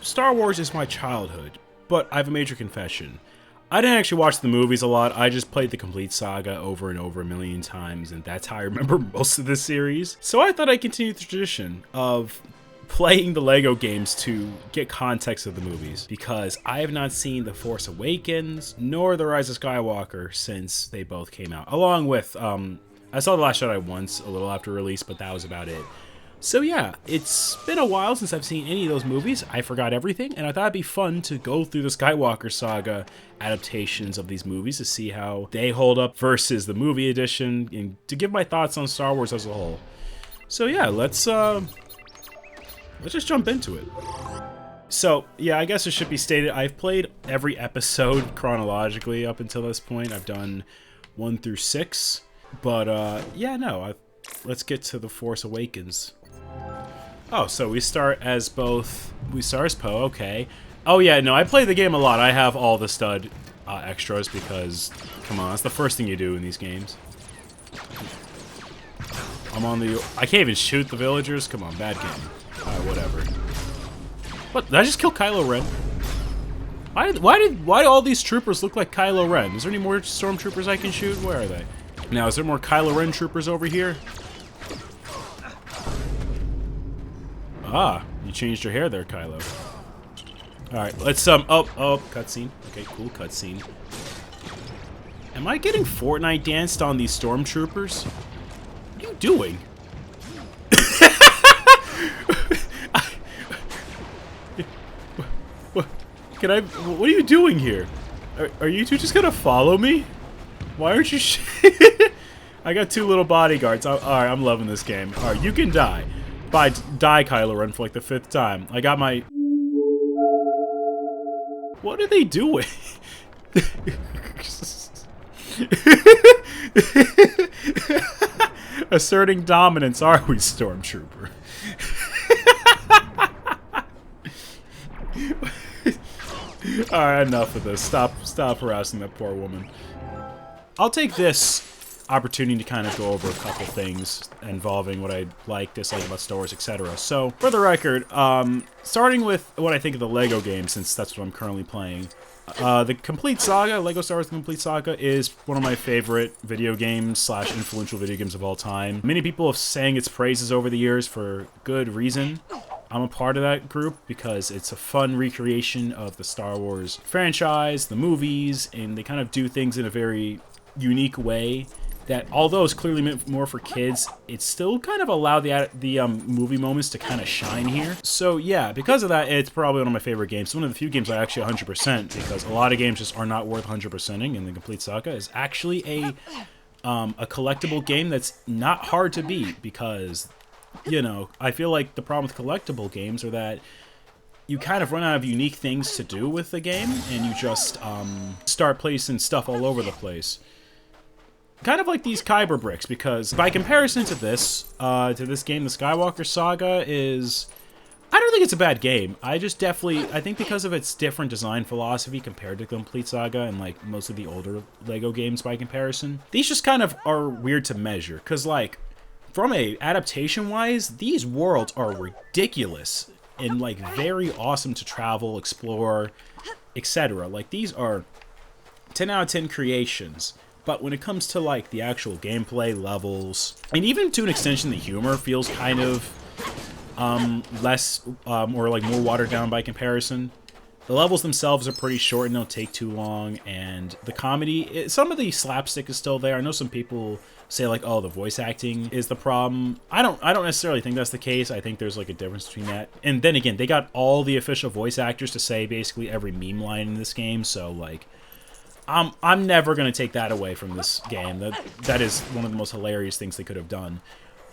Star Wars is my childhood, but I have a major confession. I didn't actually watch the movies a lot, I just played the complete saga over and over a million times, and that's how I remember most of this series. So I thought I'd continue the tradition of playing the LEGO games to get context of the movies, because I have not seen The Force Awakens nor The Rise of Skywalker since they both came out. Along with, I saw The Last Jedi once, a little after release, but that was about it. So yeah, it's been a while since I've seen any of those movies. I forgot everything, and I thought it'd be fun to go through the Skywalker Saga adaptations of these movies to see how they hold up versus the movie edition, and to give my thoughts on Star Wars as a whole. So yeah, let's just jump into it. So yeah, I guess it should be stated, I've played every episode chronologically up until this point. I've done 1 through 6, but yeah, no, let's get to The Force Awakens. Oh, so we start as Poe, okay. Oh yeah, no, I play the game a lot. I have all the stud extras because, come on, that's the first thing you do in these games. I can't even shoot the villagers? Come on, bad game. Alright, whatever. What, did I just kill Kylo Ren? Why do all these troopers look like Kylo Ren? Is there any more stormtroopers I can shoot? Where are they? Now, is there more Kylo Ren troopers over here? Ah, you changed your hair there, Kylo. Alright, let's, oh, cutscene. Okay, cool cutscene. Am I getting Fortnite danced on these stormtroopers? What are you doing? What are you doing here? Are you two just gonna follow me? Why aren't you I got 2 little bodyguards. Alright, I'm loving this game. Alright, you can die. Die, Kylo Ren, for like the 5th time. I got my... What are they doing? Asserting dominance, are we, Stormtrooper? Alright, enough of this. Stop harassing that poor woman. I'll take this opportunity to kind of go over a couple things involving what I like, dislike about Star Wars, etc. So, for the record, starting with what I think of the LEGO game, since that's what I'm currently playing, the Complete Saga, LEGO Star Wars The Complete Saga, is one of my favorite video games / influential video games of all time. Many people have sang its praises over the years for good reason. I'm a part of that group because it's a fun recreation of the Star Wars franchise, the movies, and they kind of do things in a very unique way that, although it's clearly meant more for kids, it still kind of allowed the movie moments to kind of shine here. So yeah, because of that, it's probably one of my favorite games. One of the few games I actually 100%, because a lot of games just are not worth 100%ing, and the Complete Saga is actually a collectible game that's not hard to beat, because, you know, I feel like the problem with collectible games are that you kind of run out of unique things to do with the game, and you just start placing stuff all over the place. Kind of like these Kyber bricks, because by comparison to this game, the Skywalker Saga is... I don't think it's a bad game. I think because of its different design philosophy compared to Complete Saga and like most of the older LEGO games by comparison, these just kind of are weird to measure, because like, from a adaptation-wise, these worlds are ridiculous and like very awesome to travel, explore, etc. Like, these are 10 out of 10 creations. But when it comes to like the actual gameplay, levels, and even to an extension the humor feels kind of less or like more watered down by comparison. The levels themselves are pretty short and don't take too long, and the comedy, some of the slapstick is still there. I know some people say like, oh, the voice acting is the problem. I don't necessarily think that's the case. I think there's like a difference between that. And then again, they got all the official voice actors to say basically every meme line in this game, so like, I'm never going to take that away from this game. That is one of the most hilarious things they could have done.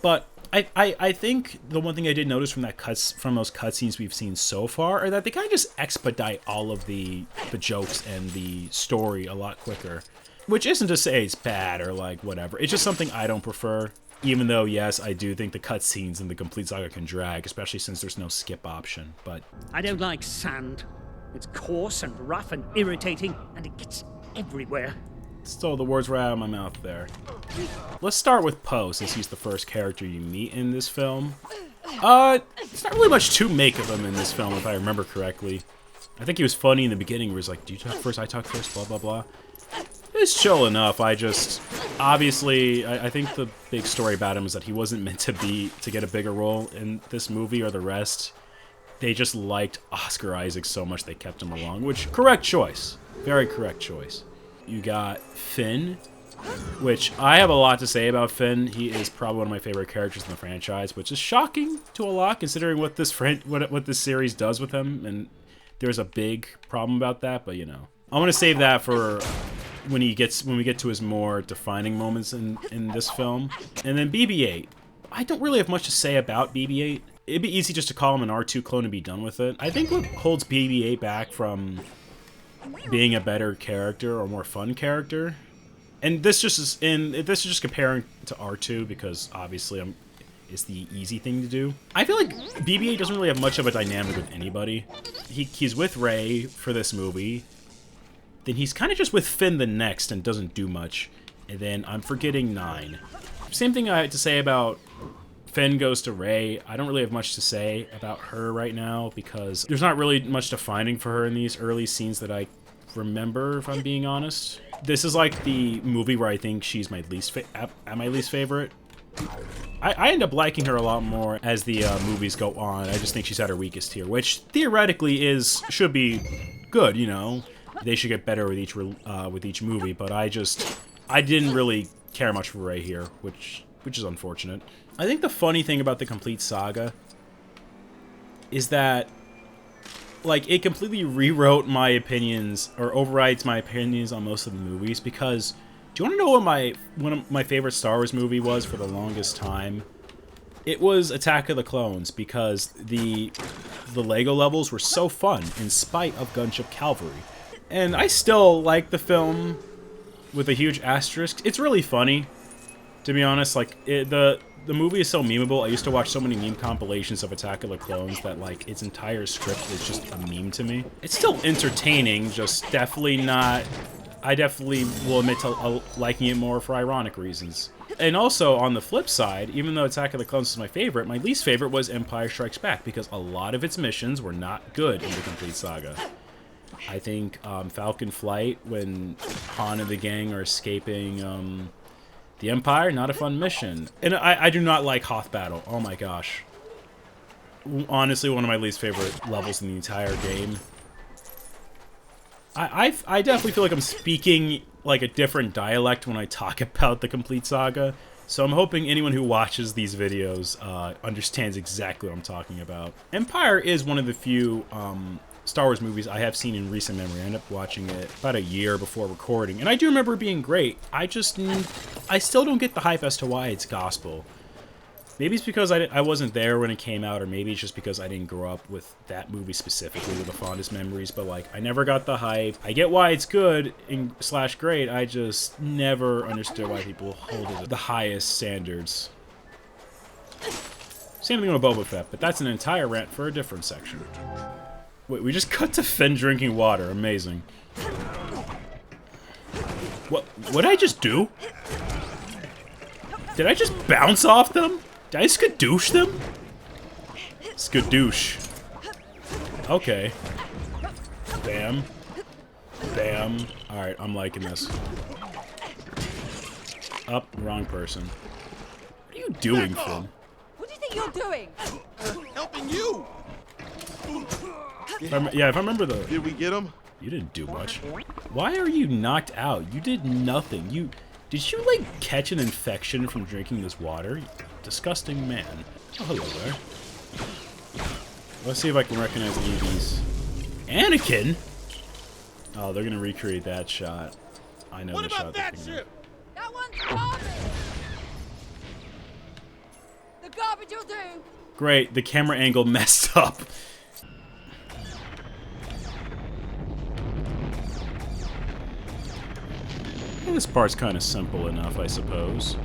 But I think the one thing I did notice from those cutscenes we've seen so far are that they kind of just expedite all of the jokes and the story a lot quicker. Which isn't to say it's bad or like whatever. It's just something I don't prefer. Even though, yes, I do think the cutscenes in the Complete Saga can drag, especially since there's no skip option. But I don't like sand. It's coarse and rough and irritating, and it gets everywhere. Stole the words right out of my mouth there. Let's start with Poe, since he's the first character you meet in this film. There's not really much to make of him in this film, if I remember correctly. I think he was funny in the beginning, where he's like, "Do you talk first? I talk first." Blah blah blah. It's chill enough. Obviously, I think the big story about him is that he wasn't meant to get a bigger role in this movie or the rest. They just liked Oscar Isaac so much they kept him along, which, correct choice. Very correct choice. You got Finn, which I have a lot to say about Finn. He is probably one of my favorite characters in the franchise, which is shocking to a lot considering what this series does with him, and there's a big problem about that, but you know. I'm going to save that for when we get to his more defining moments in this film. And then BB-8. I don't really have much to say about BB-8. It'd be easy just to call him an R2 clone and be done with it. I think what holds BB-8 back from being a better character or more fun character, and this is just comparing to R2 because obviously it's the easy thing to do. I feel like BB-8 doesn't really have much of a dynamic with anybody. He's with Rey for this movie, then he's kind of just with Finn the next and doesn't do much, and then I'm forgetting 9. Same thing I had to say about Finn goes to Rey. I don't really have much to say about her right now because there's not really much defining for her in these early scenes that I remember, if I'm being honest. This is like the movie where I think she's my least favorite. I end up liking her a lot more as the movies go on. I just think she's at her weakest here, which theoretically should be good, you know. They should get better with each movie, but I didn't really care much for Rey here, which is unfortunate. I think the funny thing about the complete saga is that, like, it completely rewrote my opinions, or overrides my opinions on most of the movies, because, do you want to know what one of my favorite Star Wars movie was for the longest time? It was Attack of the Clones, because the Lego levels were so fun, in spite of Gunship Cavalry. And I still like the film, with a huge asterisk. It's really funny, to be honest. Like, the movie is so memeable. I used to watch so many meme compilations of Attack of the Clones that, like, its entire script is just a meme to me. It's still entertaining, just definitely not... I definitely will admit to liking it more for ironic reasons. And also, on the flip side, even though Attack of the Clones is my favorite, my least favorite was Empire Strikes Back, because a lot of its missions were not good in the complete saga. I think Falcon Flight, when Han and the gang are escaping... the Empire, not a fun mission. And I do not like Hoth Battle. Oh my gosh. Honestly, one of my least favorite levels in the entire game. I definitely feel like I'm speaking like a different dialect when I talk about the complete saga. So I'm hoping anyone who watches these videos understands exactly what I'm talking about. Empire is one of the few Star Wars movies I have seen in recent memory. I ended up watching it about a year before recording, and I do remember it being great. I still don't get the hype as to why it's gospel. Maybe it's because I wasn't there when it came out, or maybe it's just because I didn't grow up with that movie specifically with the fondest memories, but like, I never got the hype. I get why it's good / great, I just never understood why people hold it to the highest standards. Same thing with Boba Fett, but that's an entire rant for a different section. Wait, we just cut to Finn drinking water. Amazing. What did I just do? Did I just bounce off them? Did I skadoosh them? Skadoosh. Okay. Bam. Bam. Alright, I'm liking this. Up, wrong person. What are you doing, Finn? What do you think you're doing? Helping you! Yeah, if I remember the... Did we get him? You didn't do much. Why are you knocked out? You did nothing. Did you, like, catch an infection from drinking this water? You disgusting man. Oh, hello there. Let's see if I can recognize any of these. Anakin? Oh, they're gonna recreate that shot. I know the shot. What about that ship? That one's garbage! The garbage will do! Great, the camera angle messed up. This part's kind of simple enough, I suppose.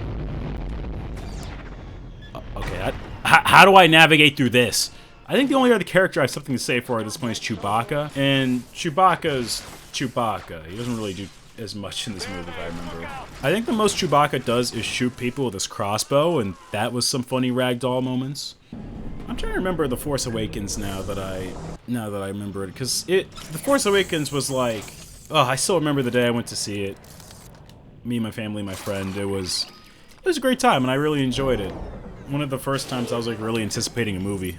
Okay, how do I navigate through this? I think the only other character I have something to say for at this point is Chewbacca. And Chewbacca's Chewbacca. He doesn't really do as much in this movie, if I remember. I think the most Chewbacca does is shoot people with his crossbow, and that was some funny ragdoll moments. I'm trying to remember The Force Awakens now that I remember it, because The Force Awakens was like, oh, I still remember the day I went to see it. Me, my family, my friend. It was a great time, and I really enjoyed it. One of the first times I was like really anticipating a movie.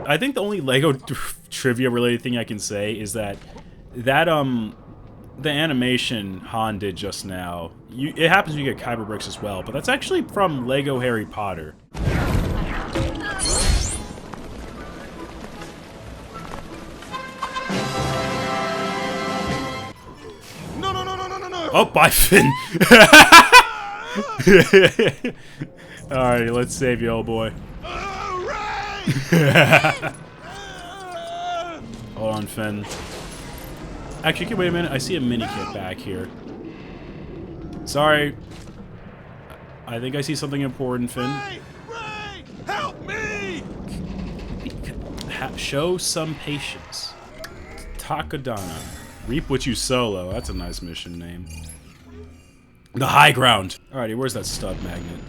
I think the only Lego trivia related thing I can say is that the animation Han did just now, it happens when you get Kyber bricks as well, but that's actually from Lego Harry Potter. No. Oh, bye, Finn. Alright, let's save you, old boy. Hold on, Finn. Actually, wait a minute. I see a mini kit back here. Sorry. I think I see something important, Finn. Ray, help me! Show some patience. Takodana. Reap what you solo. That's a nice mission name. The high ground. Alrighty, where's that stud magnet?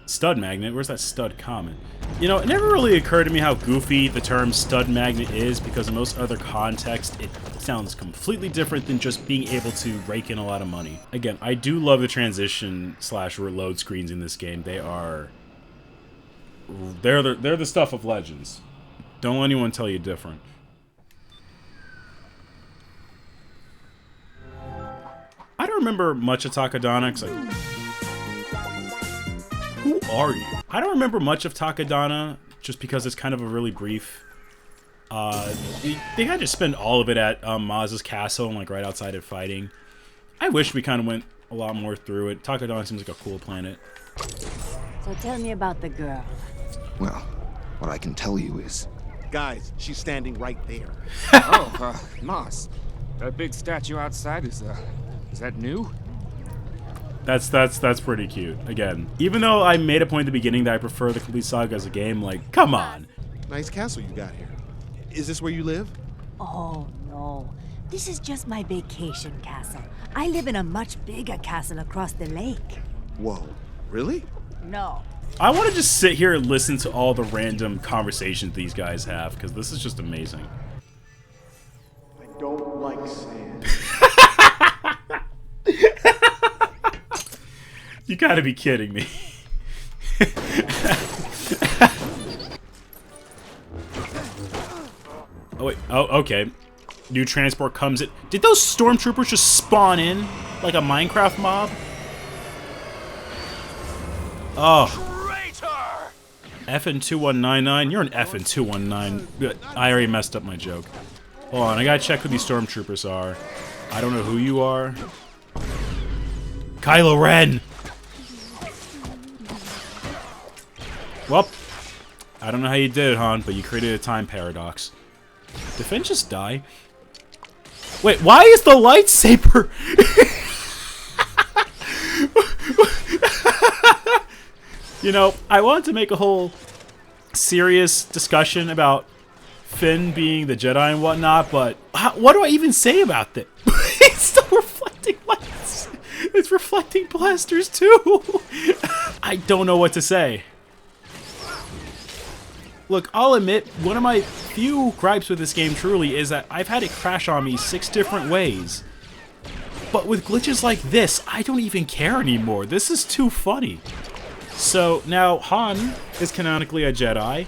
Stud magnet? Where's that stud comment? You know, it never really occurred to me how goofy the term stud magnet is, because in most other contexts, it sounds completely different than just being able to rake in a lot of money. Again, I do love the transition / reload screens in this game. They're the stuff of legends. Don't let anyone tell you different. I don't remember much of Takodana, because who are you? I don't remember much of Takodana, just because it's kind of a really brief... they had to spend all of it at Maz's castle and like right outside it fighting. I wish we kind of went a lot more through it. Takodana seems like a cool planet. So tell me about the girl. Well, what I can tell you is... Guys, she's standing right there. Maz, that big statue outside is that new? That's pretty cute. Again, even though I made a point at the beginning that I prefer the complete saga as a game, like, come on. Nice castle you got here. Is this where you live? Oh, no. This is just my vacation castle. I live in a much bigger castle across the lake. Whoa, really? No. I want to just sit here and listen to all the random conversations these guys have, because this is just amazing. I don't like sand. You gotta be kidding me. Oh, wait. Oh, okay. New transport comes in. Did those stormtroopers just spawn in like a Minecraft mob? Oh. FN2199. You're an FN219. I already messed up my joke. Hold on. I gotta check who these stormtroopers are. I don't know who you are. Kylo Ren! Well, I don't know how you did it, Han, but you created a time paradox. Did Finn just die? Wait, why is the lightsaber? You know, I wanted to make a whole serious discussion about Finn being the Jedi and whatnot, but what do I even say about that? It's still reflecting lights. It's reflecting blasters too. I don't know what to say. Look, I'll admit, one of my few gripes with this game truly is that I've had it crash on me 6 different ways. But with glitches like this, I don't even care anymore. This is too funny. So now Han is canonically a Jedi.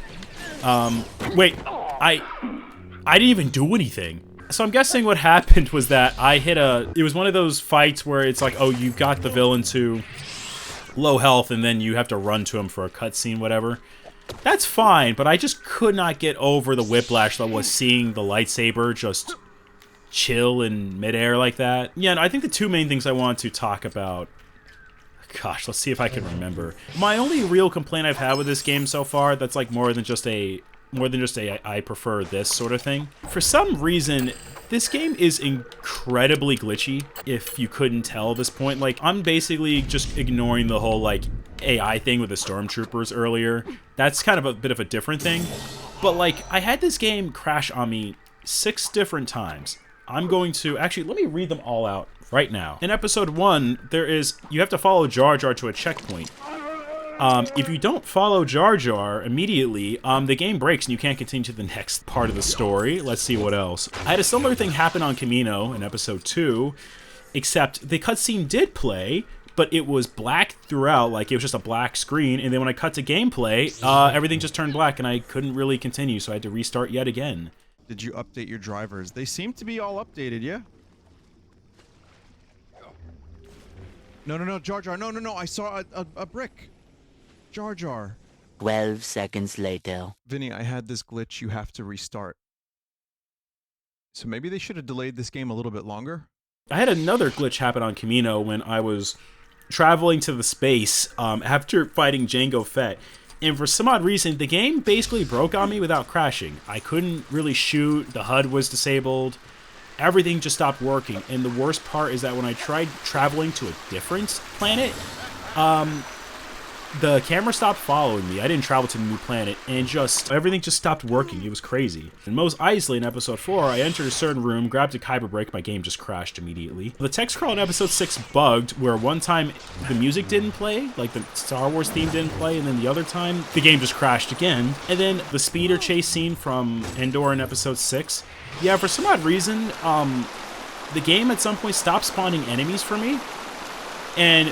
Wait, I didn't even do anything. So I'm guessing what happened was that I hit it was one of those fights where it's like, oh, you got the villain to low health and then you have to run to him for a cutscene, whatever. That's fine, but I just could not get over the whiplash that was seeing the lightsaber just chill in midair like that. Yeah, and I think the 2 main things I want to talk about... Gosh, let's see if I can remember. My only real complaint I've had with this game so far that's like more than just a I prefer this sort of thing. For some reason, this game is incredibly glitchy, if you couldn't tell at this point. Like, I'm basically just ignoring the whole, like, AI thing with the stormtroopers earlier. That's kind of a bit of a different thing. But, like, I had this game crash on me 6 different times. I'm going to... Actually, let me read them all out right now. In episode 1, you have to follow Jar Jar to a checkpoint. If you don't follow Jar Jar immediately, the game breaks and you can't continue to the next part of the story. Let's see what else. I had a similar thing happen on Kamino in episode 2, except the cutscene did play, but it was black throughout, like it was just a black screen, and then when I cut to gameplay, everything just turned black and I couldn't really continue, so I had to restart yet again. Did you update your drivers? They seem to be all updated, yeah? No, Jar Jar, no, I saw a brick. Jar Jar. 12 seconds later. Vinny, I had this glitch, you have to restart. So maybe they should have delayed this game a little bit longer? I had another glitch happen on Kamino when I was traveling to the space after fighting Jango Fett. And for some odd reason, the game basically broke on me without crashing. I couldn't really shoot, the HUD was disabled, everything just stopped working. And the worst part is that when I tried traveling to a different planet, the camera stopped following me. I didn't travel to the new planet, and everything just stopped working. It was crazy. And Mos Eisley in episode 4, I entered a certain room, grabbed a kyber brick, my game just crashed immediately. The text crawl in episode 6 bugged, where one time the music didn't play, like the Star Wars theme didn't play, and then the other time the game just crashed again. And then the speeder chase scene from Endor in episode 6, yeah, for some odd reason, the game at some point stopped spawning enemies for me, and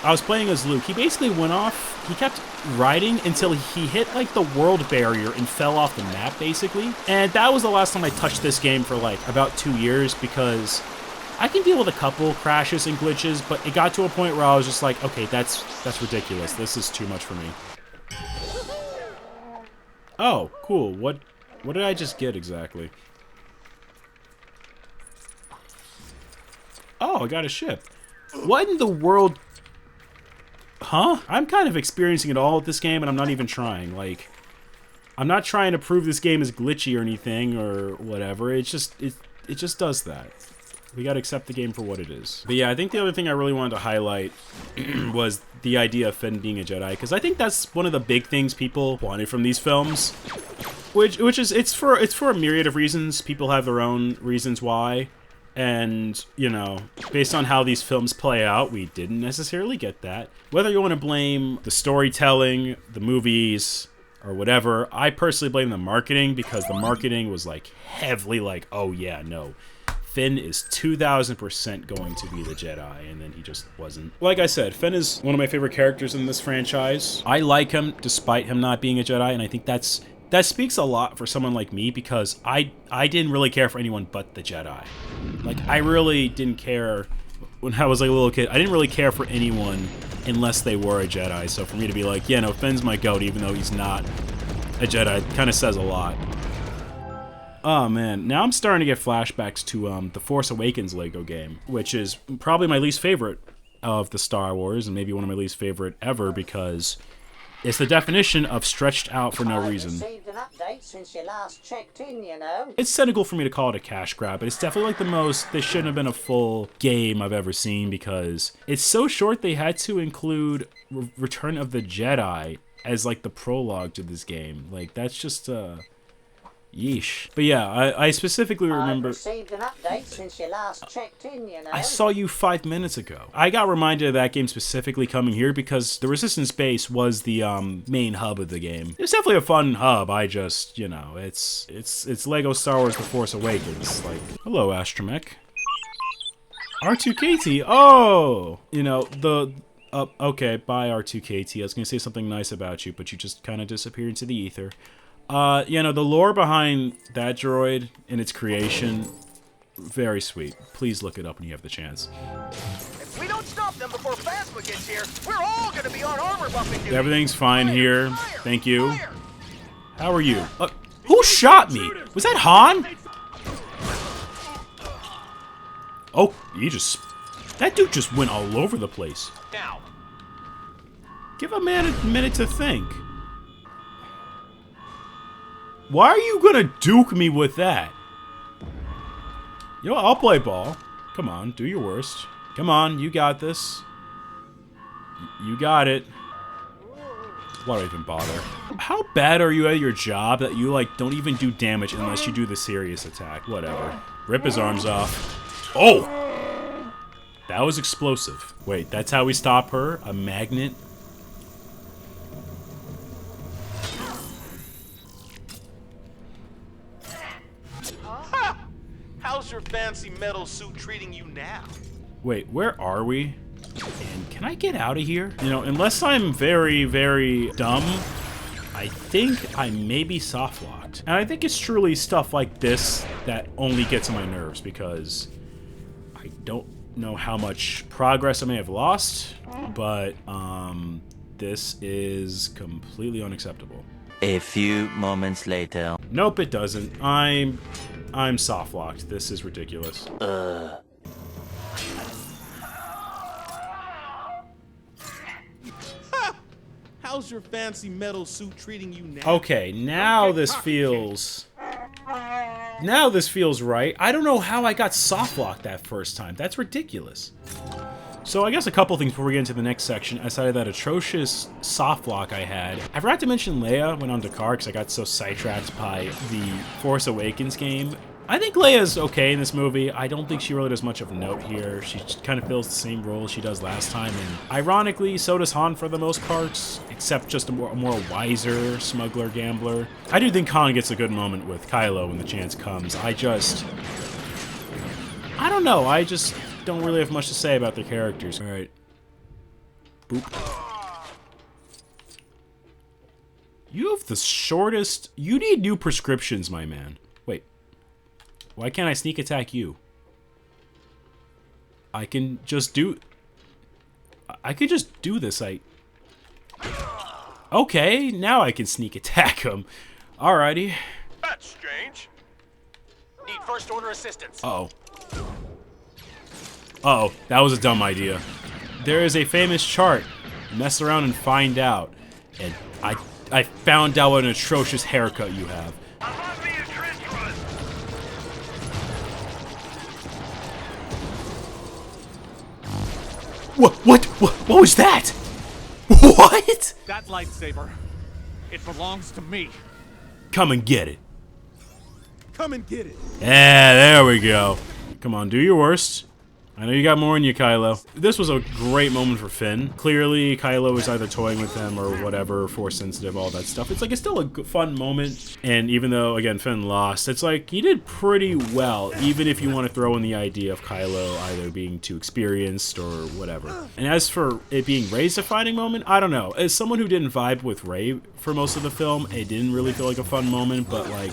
I was playing as Luke. He basically went off, he kept riding until he hit like the world barrier and fell off the map basically. And that was the last time I touched this game for like about 2 years, because I can deal with a couple crashes and glitches, but it got to a point where I was just like, okay, that's ridiculous. This is too much for me. Oh, cool. What did I just get exactly? Oh, I got a ship. What in the world? Huh? I'm kind of experiencing it all with this game, and I'm not even trying. Like, I'm not trying to prove this game is glitchy or anything or whatever. It just does that. We gotta accept the game for what it is. But yeah, I think the other thing I really wanted to highlight was the idea of Finn being a Jedi, because I think that's one of the big things people wanted from these films. Which is it's for a myriad of reasons. People have their own reasons why. And, you know, based on how these films play out, we didn't necessarily get that. Whether you want to blame the storytelling, the movies, or whatever, I personally blame the marketing, because the marketing was, like, heavily like, oh yeah, no, Finn is 2000% going to be the Jedi, and then he just wasn't. Like I said, Finn is one of my favorite characters in this franchise. I like him despite him not being a Jedi, and I think that speaks a lot for someone like me, because I didn't really care for anyone but the Jedi. Like, I really didn't care when I was like a little kid. I didn't really care for anyone unless they were a Jedi. So for me to be like, yeah, no, Finn's my goat, even though he's not a Jedi, kind of says a lot. Oh man, now I'm starting to get flashbacks to the Force Awakens Lego game, which is probably my least favorite of the Star Wars, and maybe one of my least favorite ever, because it's the definition of stretched out for no reason. Received an update since you last checked in, you know. It's cynical for me to call it a cash grab, but it's definitely like the most, this shouldn't have been a full game I've ever seen, because it's so short they had to include Return of the Jedi as like the prologue to this game. Like, that's just yeesh. But yeah, I specifically remember. I've received an update since you last checked in, you know. I saw you 5 minutes ago. I got reminded of that game specifically coming here because the Resistance base was the main hub of the game. It's definitely a fun hub. I just, you know, it's Lego Star Wars The Force Awakens. Like, hello, Astromech. R2KT. Oh, you know okay, bye R2KT. I was gonna say something nice about you, but you just kind of disappeared into the ether. You know, the lore behind that droid and its creation, very sweet. Please look it up when you have the chance. If we don't stop them before Phasma gets here, we're all gonna be on armor buffing duty. Everything's fine here. Thank you. How are you? Who shot me? Was that Han? Oh, that dude just went all over the place. Now. Give a man a minute to think. Why are you gonna duke me with that? You know what, I'll play ball. Come on, do your worst. Come on, you got this. You got it. Why do I even bother? How bad are you at your job that you, like, don't even do damage unless you do the serious attack? Whatever. Rip his arms off. Oh! That was explosive. Wait, that's how we stop her? A magnet? How's your fancy metal suit treating you now? Wait, where are we? And can I get out of here? You know, unless I'm very, very dumb, I think I may be soft-locked. And I think it's truly stuff like this that only gets on my nerves, because I don't know how much progress I may have lost, but this is completely unacceptable. A few moments later. Nope, it doesn't. I'm soft-locked. This is ridiculous. How's your fancy metal suit treating you now? Okay, now this feels... Now this feels right. I don't know how I got soft-locked that first time. That's ridiculous. So I guess a couple things before we get into the next section. Aside of that atrocious soft lock I had, I forgot to mention Leia went on Dakar because I got so sidetracked by the Force Awakens game. I think Leia's okay in this movie. I don't think she really does much of a note here. She kind of fills the same role she does last time, and ironically, so does Han for the most part, except just a more wiser smuggler gambler. I do think Han gets a good moment with Kylo when the chance comes. I don't know. I just don't really have much to say about their characters. All right. Boop. You have the shortest... You need new prescriptions, my man. Wait. Why can't I sneak attack you? I can just do... I could just do this, Okay, now I can sneak attack him. Alrighty. That's strange. Need first order assistance. Uh-oh. Uh-oh, that was a dumb idea. There is a famous chart. Mess around and find out. And I found out what an atrocious haircut you have. What was that? What? That lightsaber, it belongs to me. Come and get it. Come and get it. Yeah, there we go. Come on, do your worst. I know you got more in you, Kylo. This was a great moment for Finn. Clearly, Kylo was either toying with them or whatever, force sensitive, all that stuff. It's like, it's still a fun moment. And even though, again, Finn lost, it's like, he did pretty well, even if you want to throw in the idea of Kylo either being too experienced or whatever. And as for it being Rey's defining moment, I don't know. As someone who didn't vibe with Rey for most of the film, it didn't really feel like a fun moment, but like...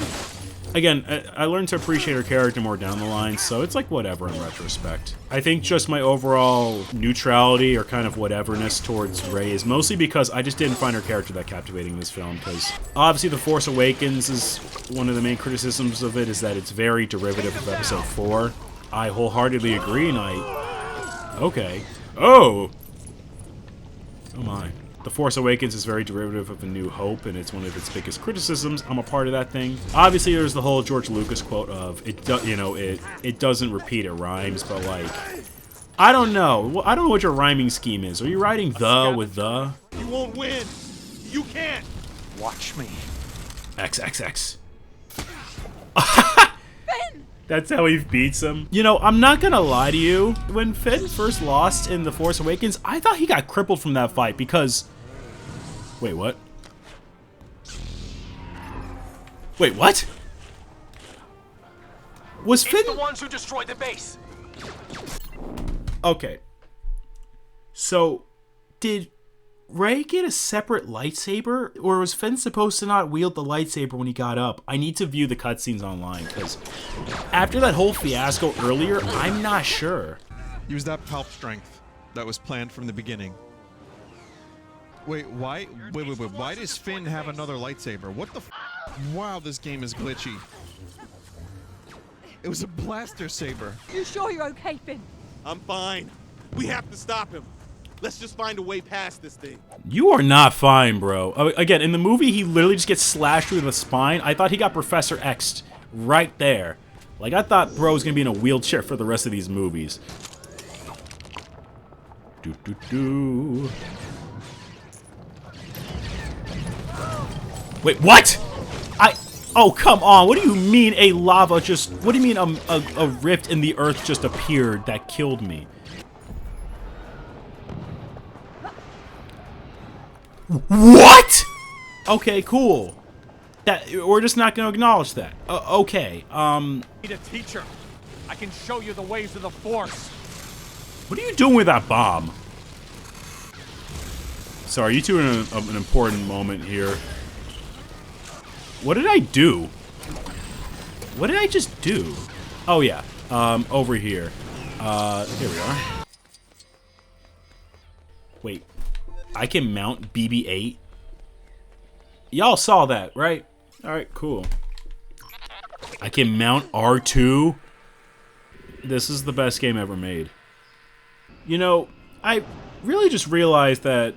Again, I learned to appreciate her character more down the line, so it's like whatever in retrospect. I think just my overall neutrality or kind of whateverness towards Rey is mostly because I just didn't find her character that captivating in this film, because obviously The Force Awakens is one of the main criticisms of it, is that it's very derivative of Episode 4. I wholeheartedly agree, and okay. Oh! Oh my. The Force Awakens is very derivative of A New Hope, and it's one of its biggest criticisms. I'm a part of that thing. Obviously, there's the whole George Lucas quote of, it doesn't repeat, it rhymes, but like, I don't know. I don't know what your rhyming scheme is. Are you writing the with the? You won't win. You can't. Watch me. XXX. That's how he beats him. You know, I'm not gonna lie to you. When Finn first lost in The Force Awakens, I thought he got crippled from that fight because... Wait, what? Wait, what? Was Finn... It's the ones who destroyed the base. Okay. So, did Rey get a separate lightsaber? Or was Finn supposed to not wield the lightsaber when he got up? I need to view the cutscenes online, because after that whole fiasco earlier, I'm not sure. Use that palp strength that was planned from the beginning. Wait, why does Finn have another lightsaber? What the f? Wow, this game is glitchy. It was a blaster saber. You sure you're okay, Finn? I'm fine. We have to stop him. Let's just find a way past this thing. You are not fine, bro. Again, in the movie, he literally just gets slashed through the spine. I thought he got Professor X'd right there. Like, I thought bro was gonna be in a wheelchair for the rest of these movies. Do. Wait, what? Oh, come on. What do you mean a lava just... What do you mean a rift in the earth just appeared that killed me? What? Okay, cool. That we're just not going to acknowledge that. Okay. Need a teacher. I can show you the ways of the Force. What are you doing with that bomb? Sorry, you two are in an important moment here. What did I do? What did I just do? Oh yeah, over here. Here we are. Wait, I can mount BB-8? Y'all saw that, right? Alright, cool. I can mount R2? This is the best game ever made. You know, I really just realized that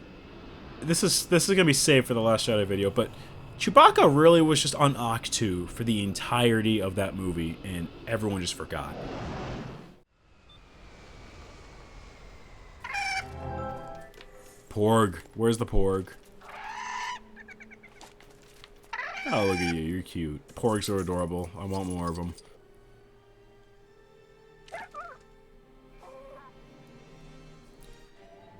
this is gonna be saved for the Last Jedi video, but Chewbacca really was just on Ahch-To for the entirety of that movie, and everyone just forgot. Porg. Where's the Porg? Oh, look at you. You're cute. Porgs are adorable. I want more of them.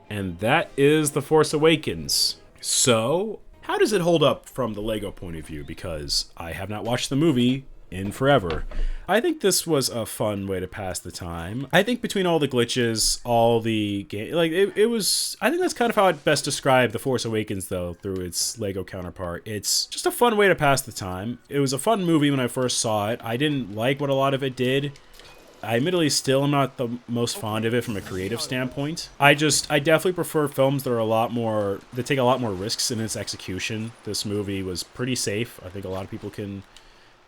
And that is The Force Awakens. So, how does it hold up from the LEGO point of view? Because I have not watched the movie in forever. I think this was a fun way to pass the time. I think between all the glitches, all the game, like it was, I think that's kind of how I'd best describe The Force Awakens though, through its LEGO counterpart. It's just a fun way to pass the time. It was a fun movie when I first saw it. I didn't like what a lot of it did. I admittedly still am not the most fond of it from a creative standpoint. I definitely prefer films that are that take a lot more risks in its execution. This movie was pretty safe. I think a lot of people can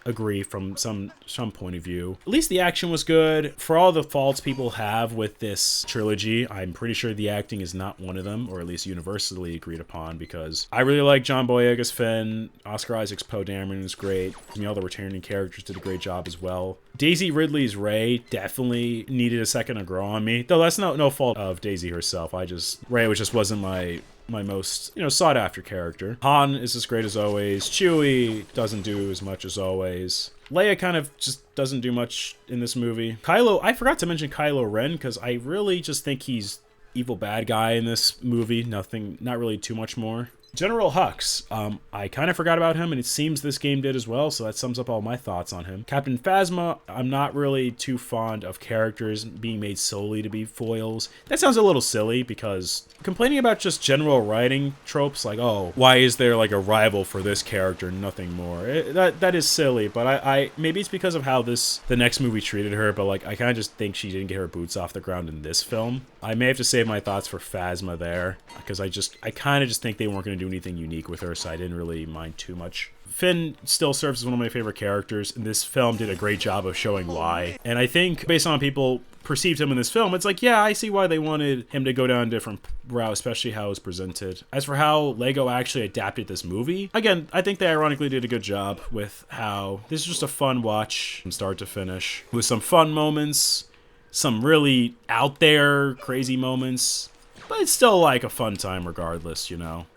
agree from some point of view. At least the action was good. For all the faults people have with this trilogy, I'm pretty sure the acting is not one of them, or at least universally agreed upon, because I really like John Boyega's Finn. Oscar Isaac's Poe Dameron is great. All the returning characters did a great job as well. Daisy Ridley's Rey definitely needed a second to grow on me, though that's no fault of Daisy herself. Rey just wasn't my most, sought after character. Han is as great as always. Chewie doesn't do as much as always. Leia kind of just doesn't do much in this movie. Kylo, I forgot to mention Kylo Ren, because I really just think he's evil bad guy in this movie. Not really too much more. General Hux, I kind of forgot about him, and it seems this game did as well, so that sums up all my thoughts on him. Captain Phasma, I'm not really too fond of characters being made solely to be foils. That sounds a little silly, because complaining about just general writing tropes, like, oh, why is there like a rival for this character, nothing more? That is silly, but I maybe it's because of how the next movie treated her, but like, I kind of just think she didn't get her boots off the ground in this film. I may have to save my thoughts for Phasma there, because I kind of just think they weren't going to do anything unique with her, so I didn't really mind too much. Finn still serves as one of my favorite characters, and this film did a great job of showing why. And I think, based on how people perceived him in this film, it's like, yeah, I see why they wanted him to go down a different route, especially how it was presented. As for how LEGO actually adapted this movie, again, I think they ironically did a good job with how this is just a fun watch from start to finish, with some fun moments, some really out there crazy moments, but it's still like a fun time regardless,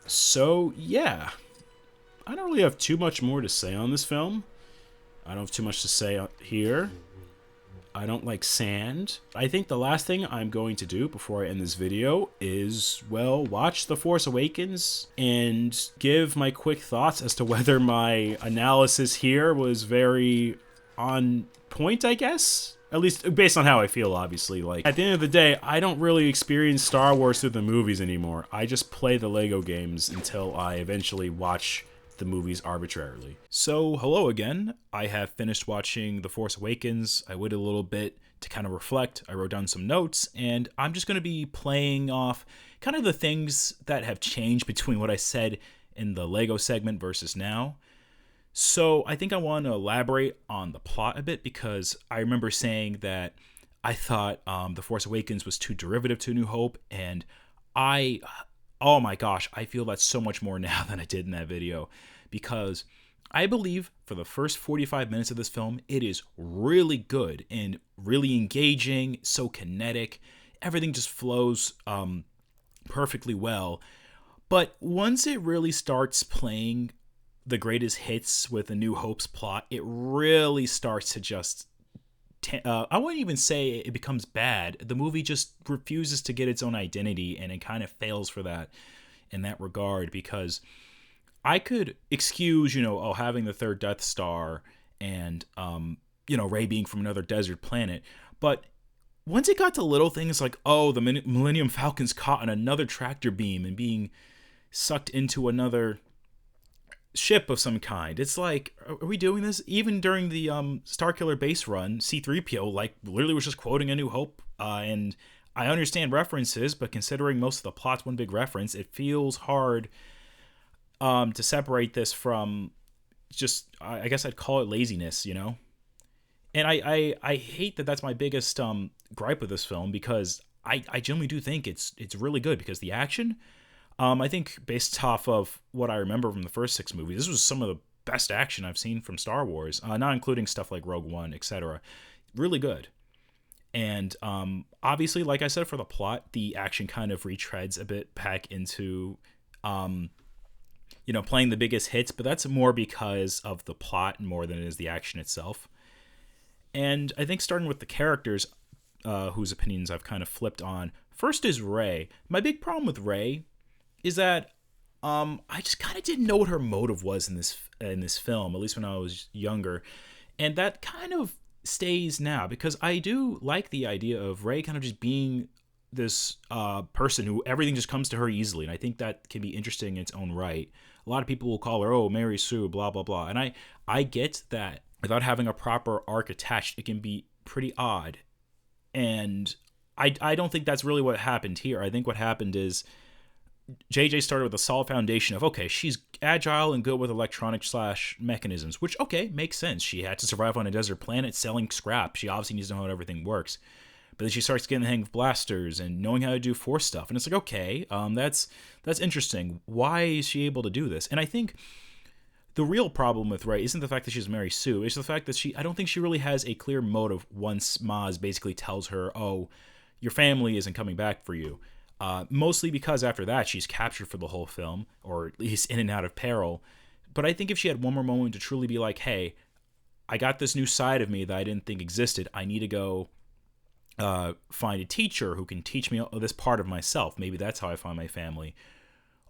So yeah, I don't really have too much more to say on this film. I don't have too much to say here. I don't like sand. I think the last thing I'm going to do before I end this video is, well, watch The Force Awakens and give my quick thoughts as to whether my analysis here was very on point, I guess. At least based on how I feel, obviously. Like, at the end of the day, I don't really experience Star Wars through the movies anymore. I just play the LEGO games until I eventually watch the movies arbitrarily. So, hello again. I have finished watching The Force Awakens. I waited a little bit to kind of reflect. I wrote down some notes, and I'm just going to be playing off kind of the things that have changed between what I said in the LEGO segment versus now. So I think I want to elaborate on the plot a bit, because I remember saying that I thought The Force Awakens was too derivative to New Hope, and oh my gosh, I feel that so much more now than I did in that video, because I believe for the first 45 minutes of this film, it is really good and really engaging, so kinetic. Everything just flows perfectly well. But once it really starts playing the greatest hits with A New Hope's plot, it really starts to just I wouldn't even say it becomes bad. The movie just refuses to get its own identity, and it kind of fails for that in that regard, because I could excuse, having the third Death Star and, Rey being from another desert planet. But once it got to little things like, oh, the Millennium Falcon's caught on another tractor beam and being sucked into another ship of some kind, it's like, are we doing this? Even during the Starkiller Base run, C-3PO like literally was just quoting A New Hope, and I understand references, but considering most of the plot's one big reference, it feels hard to separate this from just, I guess I'd call it laziness, And I hate that that's my biggest gripe with this film, because I genuinely do think it's really good, because the action, I think based off of what I remember from the first 6 movies, this was some of the best action I've seen from Star Wars, not including stuff like Rogue One, etc. Really good. And obviously, like I said, for the plot, the action kind of retreads a bit back into, playing the biggest hits, but that's more because of the plot more than it is the action itself. And I think starting with the characters, whose opinions I've kind of flipped on. First is Rey. My big problem with Rey is that I just kind of didn't know what her motive was in this film, at least when I was younger. And that kind of stays now, because I do like the idea of Rey kind of just being this person who everything just comes to her easily, and I think that can be interesting in its own right. A lot of people will call her, oh, Mary Sue, blah, blah, blah, and I get that without having a proper arc attached, it can be pretty odd, and I don't think that's really what happened here. I think what happened is JJ started with a solid foundation of, okay, she's agile and good with electronic/mechanisms, which, okay, makes sense. She had to survive on a desert planet selling scrap. She obviously needs to know how everything works. But then she starts getting the hang of blasters and knowing how to do Force stuff. And it's like, okay, that's interesting. Why is she able to do this? And I think the real problem with Rey isn't the fact that she's Mary Sue. It's the fact that I don't think she really has a clear motive once Maz basically tells her, oh, your family isn't coming back for you. Mostly because after that, she's captured for the whole film, or at least in and out of peril. But I think if she had one more moment to truly be like, hey, I got this new side of me that I didn't think existed. I need to go find a teacher who can teach me this part of myself. Maybe that's how I find my family.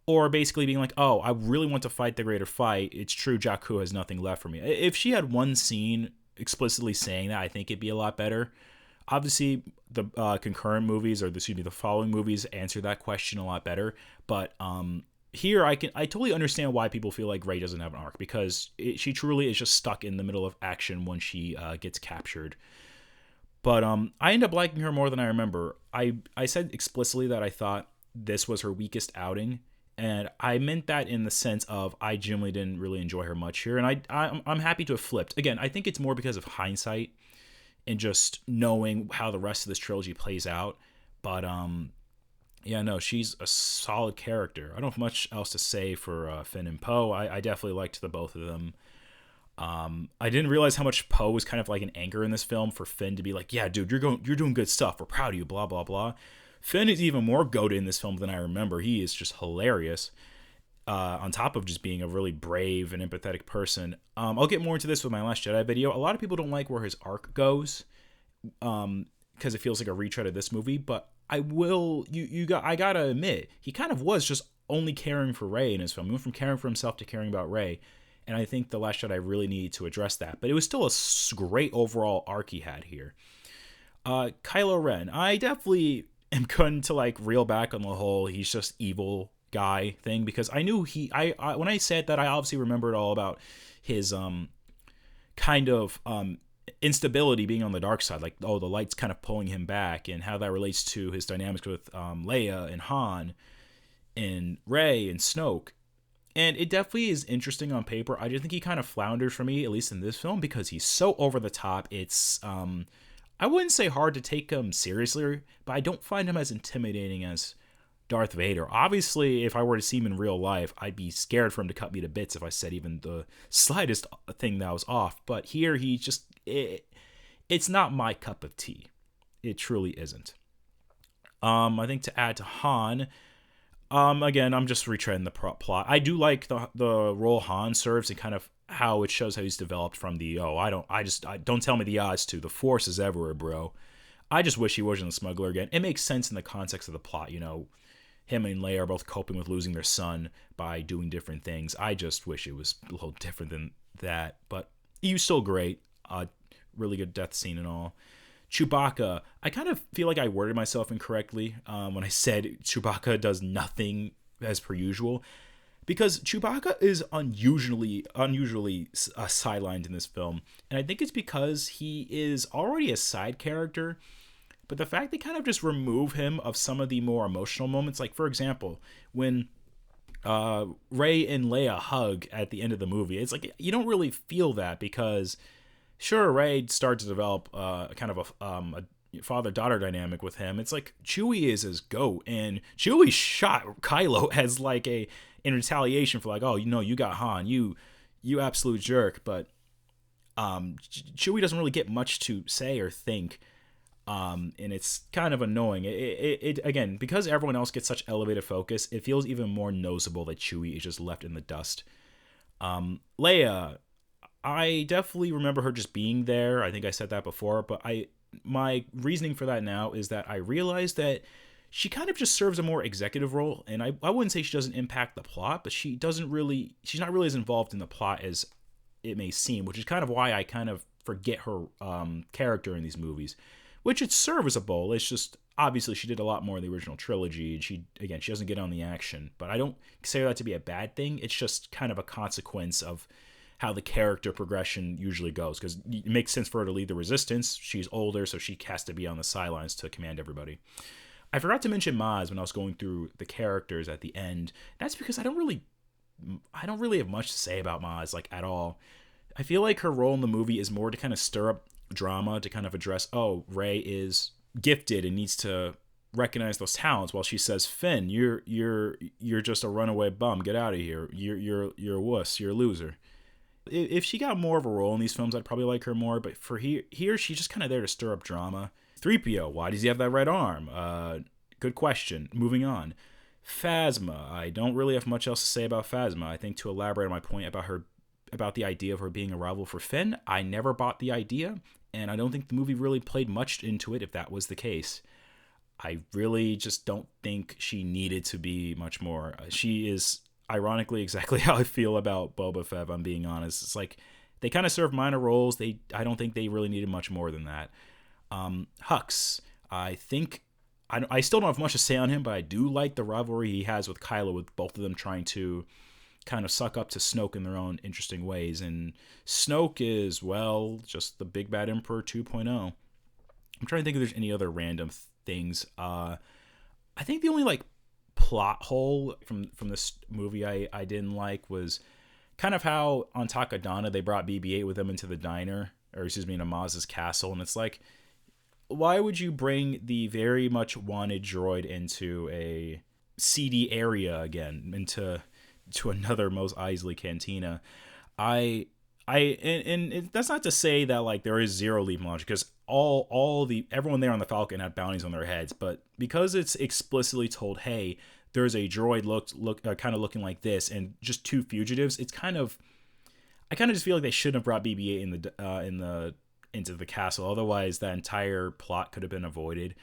Or basically being like, oh, I really want to fight the greater fight. It's true, Jakku has nothing left for me. If she had one scene explicitly saying that, I think it'd be a lot better. Obviously, the concurrent movies, or the following movies, answer that question a lot better. But here, I totally understand why people feel like Rey doesn't have an arc, because she truly is just stuck in the middle of action when she gets captured. But I end up liking her more than I remember. I said explicitly that I thought this was her weakest outing, and I meant that in the sense of I genuinely didn't really enjoy her much here, and I'm happy to have flipped. Again, I think it's more because of hindsight and just knowing how the rest of this trilogy plays out. But yeah, no, she's a solid character. I don't have much else to say for Finn and Poe. I definitely liked the both of them. I didn't realize how much Poe was kind of like an anchor in this film for Finn to be like, yeah, dude, you're doing good stuff. We're proud of you, blah, blah, blah. Finn is even more goated in this film than I remember. He is just hilarious. On top of just being a really brave and empathetic person. I'll get more into this with my Last Jedi video. A lot of people don't like where his arc goes, because it feels like a retread of this movie. But I gotta admit, he kind of was just only caring for Rey in his film. He went from caring for himself to caring about Rey, and I think The Last Jedi really needed to address that. But it was still a great overall arc he had here. Kylo Ren, I definitely am going to like reel back on the whole he's just evil guy thing, because I knew I when I said that, I obviously remembered all about his kind of instability being on the dark side, like, oh, the light's kind of pulling him back, and how that relates to his dynamics with Leia and Han and Rey and Snoke. And it definitely is interesting on paper. I just think he kind of flounders for me, at least in this film, because he's so over the top. It's I wouldn't say hard to take him seriously, but I don't find him as intimidating as Darth Vader. Obviously, if I were to see him in real life, I'd be scared for him to cut me to bits if I said even the slightest thing that was off. But here, it's not my cup of tea. It truly isn't. I think to add to Han, again, I'm just retreading the plot. I do like the role Han serves and kind of how it shows how he's developed from the, don't tell me the odds to the Force is everywhere, bro. I just wish he wasn't a smuggler again. It makes sense in the context of the plot, him and Leia are both coping with losing their son by doing different things. I just wish it was a little different than that, but he was still great. really good death scene and all. Chewbacca, I kind of feel like I worded myself incorrectly when I said Chewbacca does nothing as per usual, because Chewbacca is unusually sidelined in this film, and I think it's because he is already a side character. But the fact they kind of just remove him of some of the more emotional moments, like for example, when Rey and Leia hug at the end of the movie, it's like you don't really feel that because, sure, Rey starts to develop kind of a father-daughter dynamic with him. It's like Chewie is his goat, and Chewie shot Kylo as like in retaliation for like, oh, you got Han, you absolute jerk. But Chewie doesn't really get much to say or think. And it's kind of annoying. It again, because everyone else gets such elevated focus, it feels even more noticeable that Chewie is just left in the dust. Leia, I definitely remember her just being there. I think I said that before, but my reasoning for that now is that I realized that she kind of just serves a more executive role, and I wouldn't say she doesn't impact the plot, but she's not really as involved in the plot as it may seem, which is kind of why I kind of forget her character in these movies. Which it's serviceable. It's just obviously she did a lot more in the original trilogy, and she doesn't get on the action. But I don't consider that to be a bad thing. It's just kind of a consequence of how the character progression usually goes, because it makes sense for her to lead the Resistance. She's older, so she has to be on the sidelines to command everybody. I forgot to mention Maz when I was going through the characters at the end. That's because I don't really have much to say about Maz, like, at all. I feel like her role in the movie is more to kind of stir up drama, to kind of address, oh, Rey is gifted and needs to recognize those talents, while she says, Finn, you're just a runaway bum, get out of here, you're a wuss, you're a loser. If she got more of a role in these films, I'd probably like her more, but for here she's just kind of there to stir up drama. 3PO, why does he have that right arm? Good question. Moving on. Phasma, I don't really have much else to say about Phasma. I think to elaborate on my point about the idea of her being a rival for Finn, I never bought the idea, and I don't think the movie really played much into it if that was the case. I really just don't think she needed to be much more. She is, ironically, exactly how I feel about Boba Fett, if I'm being honest. It's like, they kind of serve minor roles. I don't think they really needed much more than that. Hux, I still don't have much to say on him, but I do like the rivalry he has with Kylo, with both of them trying to kind of suck up to Snoke in their own interesting ways. And Snoke is, well, just the big bad Emperor 2.0. I'm trying to think if there's any other random things. I think the only like plot hole from this movie I didn't like was kind of how on Takodana they brought BB-8 with them into the diner, or excuse me, into Maz's castle, and it's like, why would you bring the very much wanted droid into a seedy area again, into another Mos Eisley cantina? And that's not to say that like there is zero leap logic, because everyone there on the Falcon had bounties on their heads, but because it's explicitly told, hey, there's a droid kind of looking like this, and just two fugitives, I kind of just feel like they shouldn't have brought BB-8 into the castle. Otherwise, that entire plot could have been avoided.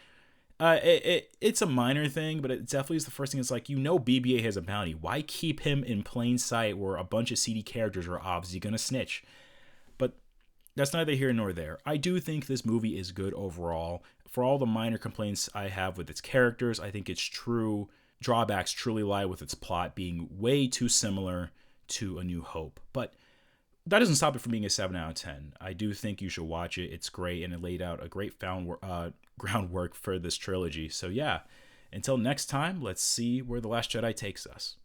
It's a minor thing, but it definitely is the first thing. It's like, BB-8 has a bounty. Why keep him in plain sight where a bunch of seedy characters are obviously going to snitch? But that's neither here nor there. I do think this movie is good overall. For all the minor complaints I have with its characters, I think its true drawbacks truly lie with its plot being way too similar to A New Hope. But that doesn't stop it from being a 7 out of 10. I do think you should watch it. It's great, and it laid out a great groundwork for this trilogy. So yeah, until next time, let's see where The Last Jedi takes us.